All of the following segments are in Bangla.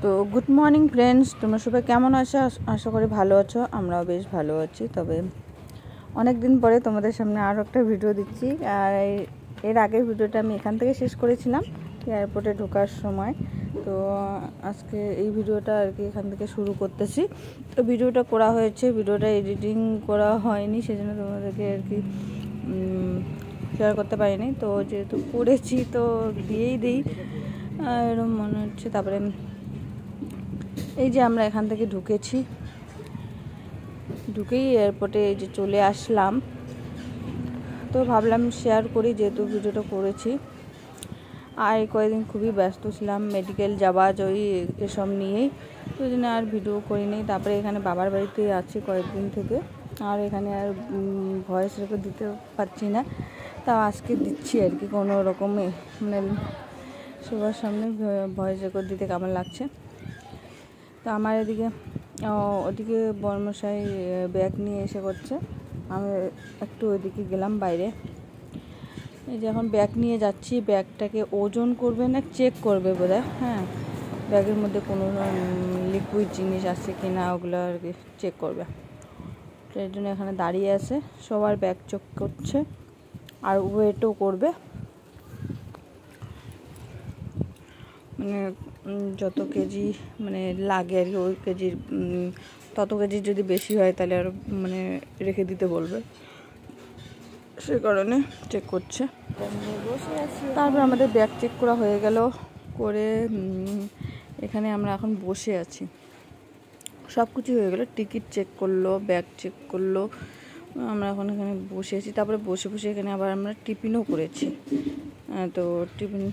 তো গুড মর্নিং ফ্রেন্ডস, তোমরা সবাই কেমন আছো? আশা করি ভালো আছো। আমরাও বেশ ভালো আছি। তবে অনেক দিন পরে তোমাদের সামনে আরও একটা ভিডিও দিচ্ছি। আর এর আগের ভিডিওটা আমি এখান থেকে শেষ করেছিলাম এয়ারপোর্টে ঢোকার সময়। তো আজকে এই ভিডিওটা আর কি এখান থেকে শুরু করতেছি। তো ভিডিওটা করা হয়েছে, ভিডিওটা এডিটিং করা হয়নি, সেজন্য তোমাদেরকে আর কি শেয়ার করতে পারিনি। তো যেহেতু করেছি তো দিয়েই দিই এরকম মনে হচ্ছে। তারপরে এই যে আমরা এখান থেকে ঢুকেই এয়ারপোর্টে এই যে চলে আসলাম। তো ভাবলাম শেয়ার করি যেহেতু ভিডিওটা করেছি। আর কয়েকদিন খুবই ব্যস্ত ছিলাম, মেডিকেল যাওয়া জয়ী এসব নিয়েই, তো ওই জন্য আর ভিডিও করিনি। তারপরে এখানে বাবার বাড়িতেই আছি কয়েকদিন থেকে, আর এখানে আর ভয়েস রেকর্ড দিতে পারছি না। তা আজকে দিচ্ছি আর কি কোনো রকমে, মানে সবার সামনে ভয়েস রেকর্ড দিতে কেমন লাগছে। তো আমার ওদিকে বর্মশাই ব্যাগ নিয়ে এসে করছে, আমি একটু ওইদিকে গেলাম বাইরে। এই যে এখন ব্যাগ নিয়ে যাচ্ছি, ব্যাগটাকে ওজন করবে না চেক করবে বোধহয়। হ্যাঁ, ব্যাগের মধ্যে কোনো লিকুইড জিনিস আছে কি না ওগুলো আর কি চেক করবে। তো এর জন্য এখানে দাঁড়িয়ে আছে, সবার ব্যাগ চেক করছে আর ওয়েটও করবে। মানে যত কেজি মানে লাগে আর কি, ওই কেজির তত কেজি যদি বেশি হয় তাহলে আরও মানে রেখে দিতে বলবে, সে কারণে চেক করছে। তারপর আমাদের ব্যাগ চেক করা হয়ে গেল, করে এখানে আমরা এখন বসে আছি। সব কিছু হয়ে গেলো, টিকিট চেক করলো, ব্যাগ চেক করলো, আমরা এখন এখানে বসে আছি। তারপরে বসে এখানে আবার আমরা টিফিনও করেছি। তো টিফিন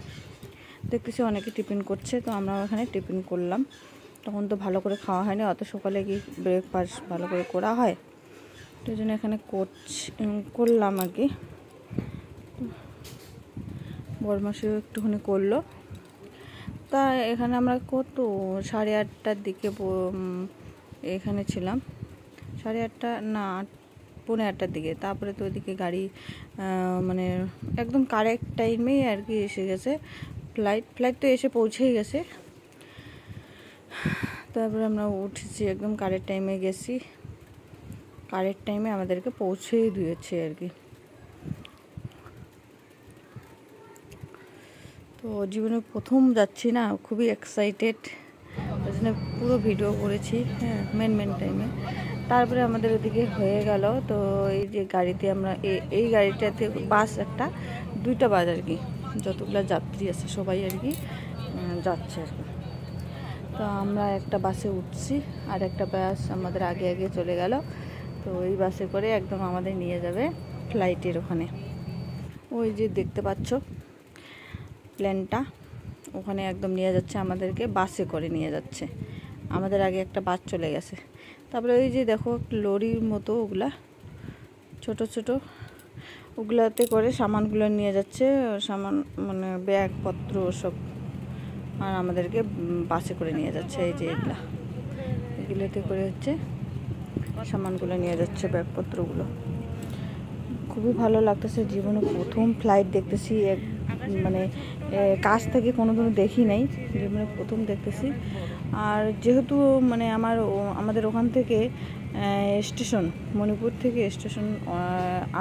দেখতেছি অনেকে টিফিন করছে, তো আমরা এখানে টিফিন করলাম। তখন তো ভালো করে খাওয়া হয়নি, অত সকালে কি ব্রেকফাস্ট ভালো করে করা হয়, তো এই জন্য এখানে করলাম আর কি। বরমাসেও একটুখানি করলো। তা এখানে আমরা কত 8:30টার দিকে এখানে ছিলাম, 8:30 না 8:45টার দিকে। তারপরে তো ওইদিকে গাড়ি মানে একদম কারেক্ট টাইমেই আর কি এসে গেছে। ফ্লাইট তো এসে পৌঁছেই গেছে। তারপরে আমরা উঠেছি, একদম কারেক্ট টাইমে গেছি, কারেক্ট টাইমে আমাদেরকে পৌঁছেই দিয়েছে আর কি। তো জীবনে প্রথম যাচ্ছি না, খুবই এক্সাইটেড, ওই জন্য পুরো ভিডিও করেছি। হ্যাঁ, মেন টাইমে। তারপরে আমাদের ওদিকে হয়ে গেল। তো এই যে গাড়িতে আমরা এই গাড়িটাতে বাস একটা 2টা বাস আর কি, যতগুলো যাত্রী আছে সবাই আর কি যাচ্ছে আর কি। তো আমরা একটা বাসে উঠছি, আর একটা বাস আমাদের আগে চলে গেল। তো এই বাসে করে একদম আমাদের নিয়ে যাবে ফ্লাইটের ওখানে। ওই যে দেখতে পাচ্ছ প্লেনটা, ওখানে একদম নিয়ে যাচ্ছে আমাদেরকে, বাসে করে নিয়ে যাচ্ছে। আমাদের আগে একটা বাস চলে গেছে। তারপরে ওই যে দেখো লরির মতো ওগুলা ছোট ওগুলাতে করে সামানগুলো নিয়ে যাচ্ছে, সামান মানে ব্যাগপত্র সব, আর আমাদেরকে বাসে করে নিয়ে যাচ্ছে। এই যে এগুলোতে করে হচ্ছে সামানগুলো নিয়ে যাচ্ছে, ব্যাগপত্রগুলো। খুবই ভালো লাগতেছে, জীবনে প্রথম ফ্লাইট দেখতেছি, মানে কাছ থেকে কোনোদিনও দেখি নাই, জীবনে প্রথম দেখতেছি। আর যেহেতু মানে আমাদের ওখান থেকে স্টেশন, মণিপুর থেকে স্টেশন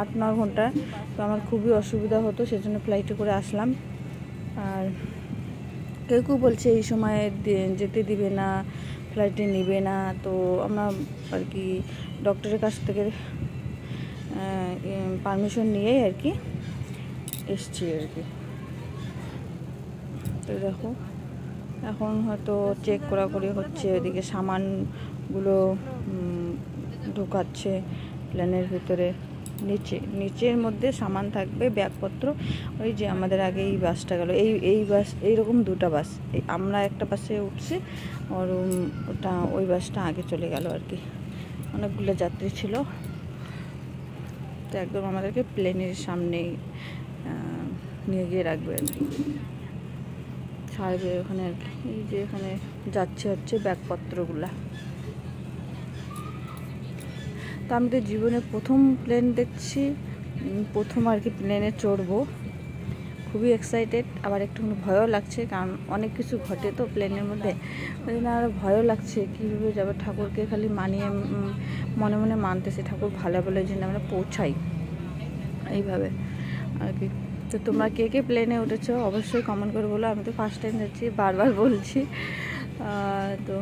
8-9 ঘন্টা, তো আমার খুবই অসুবিধা হতো, সেজন্য ফ্লাইটে করে আসলাম। আর কেউ বলছে এই সময় যেতে দিবে না, ফ্লাইটে নেবে না। তো আমরা আর কি ডক্টরের কাছ থেকে পারমিশন নিয়েই আর কি এসছি আর কি। তো দেখো এখন হয়তো চেক করি হচ্ছে, ওইদিকে সামানগুলো ঢোকাচ্ছে প্লেনের ভিতরে। নিচের মধ্যে সামান থাকবে, ব্যাগপত্র। ওই যে আমাদের আগে এই বাসটা গেল, এই বাস, এইরকম 2টা বাস, আমরা একটা বাসে উঠছি, আর ওই বাসটা আগে চলে গেল আর কি। অনেকগুলো যাত্রী ছিল, তো একদম আমাদেরকে প্লেনের সামনেই নিয়ে গিয়ে রাখবে আর কি, ছাড়বে ওখানে আর কি। এই যে এখানে যাচ্ছে হচ্ছে ব্যাগপত্রগুলা। তো আমি তো জীবনে প্রথম প্লেন দেখছি, প্রথম আর কি প্লেনে চড়বো, খুবই এক্সাইটেড, আবার একটু ভয়ও লাগছে, কারণ অনেক কিছু ঘটে তো প্লেনের মধ্যে, ওই জন্য আরও ভয়ও লাগছে কীভাবে যাবে। ঠাকুরকে খালি মানিয়ে মনে মনে মানতেছে ঠাকুর ভালো বলে যেন আমরা পৌঁছাই, এইভাবে আর কি। তো তোমরা কে কে প্লেনে উঠেছো অবশ্যই কমেন্ট করে বলো। আমি তো ফার্স্ট টাইম যাচ্ছি, বারবার বলছি। তো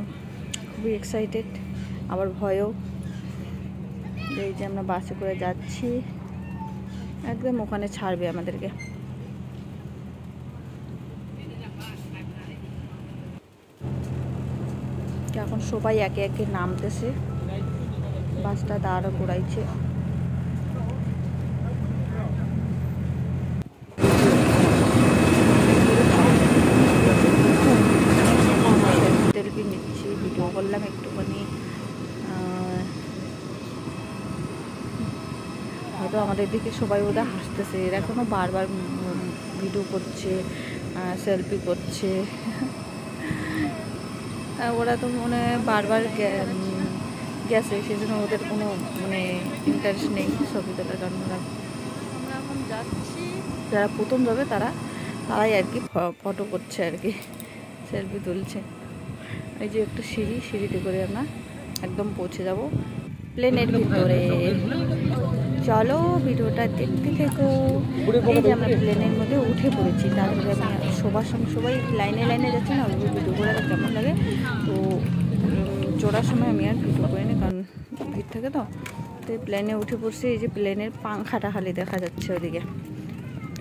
খুবই এক্সাইটেড, আবার ভয়ও। এই যে আমরা বাসে করে যাচ্ছি, একদম ওখানে ছাড়বে আমাদেরকে। এখন সবাই একে একে নামতেছে, বাসটা দাঁড়া করাইছে। সেলফি নিচ্ছি, ভিডিও করলাম একটুখানি। হয়তো আমাদের দিকে সবাই ওদের হাসতেছে, এরা এখনও বারবার ভিডিও করছে, সেলফি করছে। ওরা তো মনে বারবার গেছে, সেজন্য ওদের কোনো মানে ইন্টারেস্ট নেই ছবি তোলার, কারণ ওরা আমরা এখন যাচ্ছি, যারা প্রথম যাবে তারাই আর কি ফটো করছে আর কি, সেলফি তুলছে। এই যে একটা সিঁড়িতে করে আমরা একদম পৌঁছে যাব প্লেনের ভিতরে। চলো ভিডিওটা দেখতে থেকো। এই যে আমরা প্লেনের মধ্যে উঠে পড়েছি, তারপরে আমি সবাই লাইনে যাচ্ছে না, ওই ভিডিও করে কেমন লাগে। তো চড়ার সময় আমি আর ভিডিও করিনি, কারণ ভিড় থাকে তো প্লেনে উঠে পড়ছি। এই যে প্লেনের পাংখাটা খালি দেখা যাচ্ছে ওদিকে,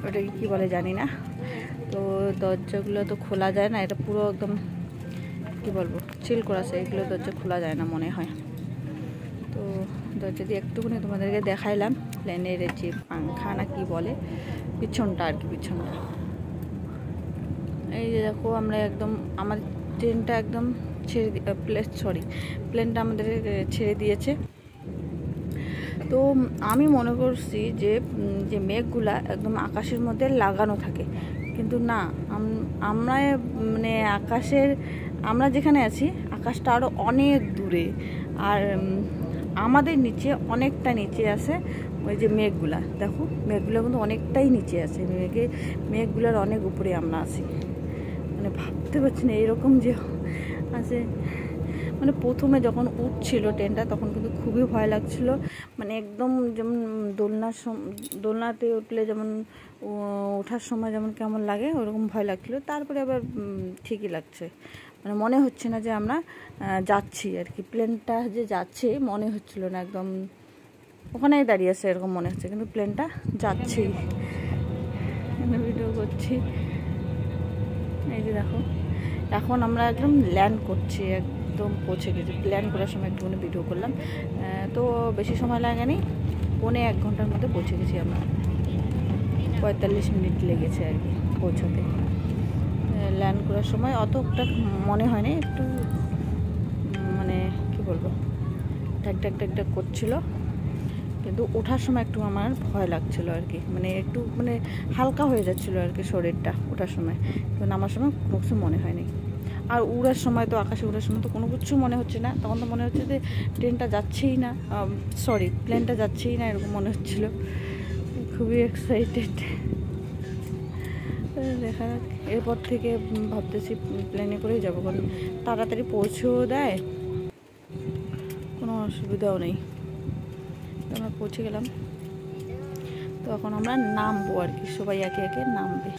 ওটাকে কী বলে জানি না। তো দরজাগুলো তো খোলা যায় না, এটা পুরো একদম কী বলবো চিল করা আছে, এগুলো দরজা খোলা যায় না মনে হয়। তো দরজা দিয়ে একটুখানি তোমাদেরকে দেখাইলাম প্লেনের যে পাংখা না কি বলে, পিছনটা আর কি, পিছনটা। এই যে দেখো আমরা একদম আমার ট্রেনটা একদম প্লেনটা আমাদের ছেড়ে দিয়েছে। তো আমি মনে করছি যে মেঘগুলা একদম আকাশের মধ্যে লাগানো থাকে, কিন্তু না, আমরা মানে আমরা যেখানে আছি আকাশটা আরও অনেক দূরে, আর আমাদের নিচে অনেকটা নিচে আছে ওই যে মেঘগুলা। দেখো মেঘগুলো কিন্তু অনেকটাই নিচে আছে, মেঘগুলোর অনেক উপরে আমরা আছি। মানে ভাবতে পারছি না এরকম যে আছে। মানে প্রথমে যখন উঠছিল ট্রেনটা তখন কিন্তু খুবই ভয় লাগছিল, মানে একদম যেমন দোলনাতে উঠলে যেমন ওঠার সময় যেমন কেমন লাগে ওরকম ভয় লাগছিলো। তারপরে আবার ঠিকই লাগছে, মানে মনে হচ্ছে না যে আমরা যাচ্ছি আর কি, প্লেনটা যে যাচ্ছে মনে হচ্ছিল না, একদম ওখানেই দাঁড়িয়ে আছে এরকম মনে হচ্ছে, কিন্তু প্লেনটা যাচ্ছি। ভিডিও করছি, এই যে দেখো এখন আমরা একদম ল্যান্ড করছি, একদম পৌঁছে গেছি। ল্যান্ড করার সময় একটুখানি ভিডিও করলাম, তো বেশি সময় লাগেনি, 1.25 ঘন্টার মধ্যে পৌঁছে গেছি আমরা। 45 মিনিট লেগেছে আর কি পৌঁছাতে। ল্যান্ড করার সময় অতটা মনে হয়নি, একটু মানে কি বলবো ঢাক করছিল, কিন্তু ওঠার সময় একটু আমার ভয় লাগছিল আর কি, মানে একটু মানে হালকা হয়ে যাচ্ছিলো আর কি শরীরটা ওঠার সময়, কিন্তু নামার সময় কোনো কিছু মনে হয়নি। আর উড়ার সময় তো আকাশে উড়ার সময় তো কোনো কিছু মনে হচ্ছে না, তখন তো মনে হচ্ছে যে প্লেনটা যাচ্ছেই না, এরকম মনে হচ্ছিলো। খুবই এক্সাইটেড, দেখা যাক। এরপর থেকে ভাবতেছি প্লেনে করেই যাবো, কারণ তাড়াতাড়ি পৌঁছেও দেয়, কোনো অসুবিধাও নেই। আমরা পৌঁছে গেলাম, তো এখন আমরা নামবো আর কি, সবাই একে একে নামবে।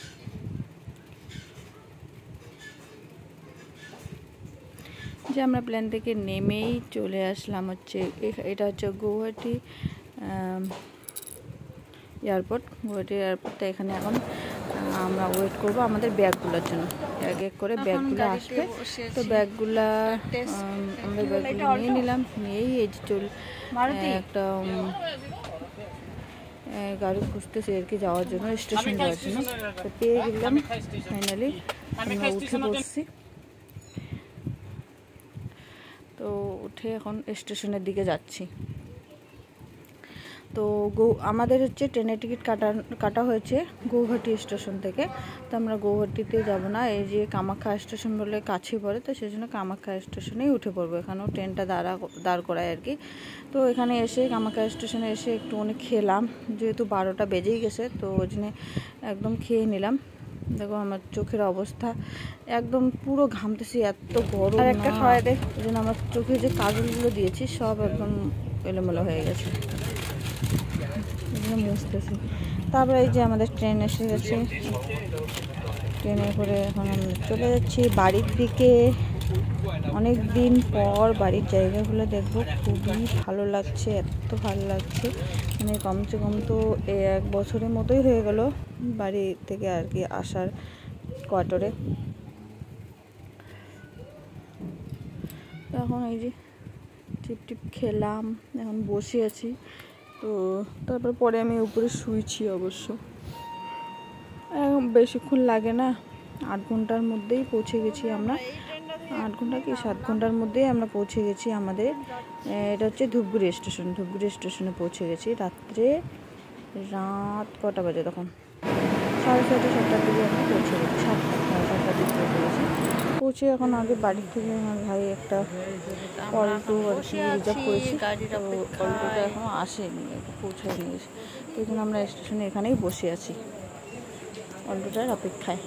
যে আমরা প্লেন থেকে নেমেই চলে আসলাম হচ্ছে, এটা হচ্ছে গুয়াহাটি এয়ারপোর্ট। গুয়াহাটি এয়ারপোর্টটা এখানে এখন আমরা ওয়েট করব আমাদের ব্যাগগুলোর জন্য, এক এক করে ব্যাগগুলো আসবে। তো ব্যাগগুলা আমরা ব্যাগগুলো নিয়ে নিলাম, নিয়েই এই যে একটা গাড়ি খুঁজতেছি আর কি যাওয়ার জন্য, স্টেশন যাওয়ার জন্য। তো পেয়ে গেলাম ফাইনালি, আমরা উঠে পড়ছি। তো উঠে এখন স্টেশনের দিকে যাচ্ছি। তো আমাদের হচ্ছে ট্রেনের টিকিট কাটা হয়েছে গৌহাটি স্টেশন থেকে। তো আমরা গৌহাটিতে যাব না, এই যে কামাখ্যা স্টেশন বলে কাছে পড়ে, তো সেই জন্য কামাখ্যা স্টেশনেই উঠে পড়বো। এখানেও ট্রেনটা দাঁড় করায় আর কি। তো এখানে এসে কামাখ্যা স্টেশনে এসে একটু অনেক খেলাম, যেহেতু 12টা বেজেই গেছে, তো ওই জন্য একদম খেয়ে নিলাম। দেখো আমার চোখের অবস্থা একদম পুরো ঘামতেছি, এত গরম। আর একটা খাওয়াই দেয়, ওই জন্য আমার চোখে যে কাজলগুলো দিয়েছি সব একদম এলোমেলো হয়ে গেছে, মুছতেছি। তারপরে এই যে আমাদের ট্রেন এসে গেছে, ট্রেনে করে এখন আমরা চলে যাচ্ছি বাড়ির দিকে। অনেক দিন পর বাড়ির জায়গাগুলো দেখবো, খুবই ভালো লাগছে, এত ভালো লাগছে, মানে কমসে কম তো 1 বছরের মতোই হয়ে গেল বাড়ি থেকে আর কি আসার কোয়ার্টারে। এখন এই যে টিপ খেলাম, এখন বসে আছি। তো তারপর পরে আমি উপরে শুয়েছি অবশ্য, বেশিক্ষণ লাগে না, 8 ঘন্টার মধ্যেই পৌঁছে গেছি আমরা। 8 ঘন্টা কি 7 ঘন্টার মধ্যেই আমরা পৌঁছে গেছি আমাদের। এটা হচ্ছে ধূপগুড়ি স্টেশন, ধূপগুড়ি স্টেশনে পৌঁছে গেছি রাত কটা বাজে তখন 6:30 7টার দিকে আমরা পৌঁছে গেছি, 7টার দিকে পৌঁছে গেছি। পৌঁছে এখন আগে বাড়ির থেকে আমার ভাই একটা অল্টো আর কি রিজার্ভ করেছি, তো অল্টোটা এখনও আসেনি, পৌঁছে নিয়ে গেছে। তো এই জন্য আমরা স্টেশনে এখানেই বসে আছি অল্টোটার অপেক্ষায়।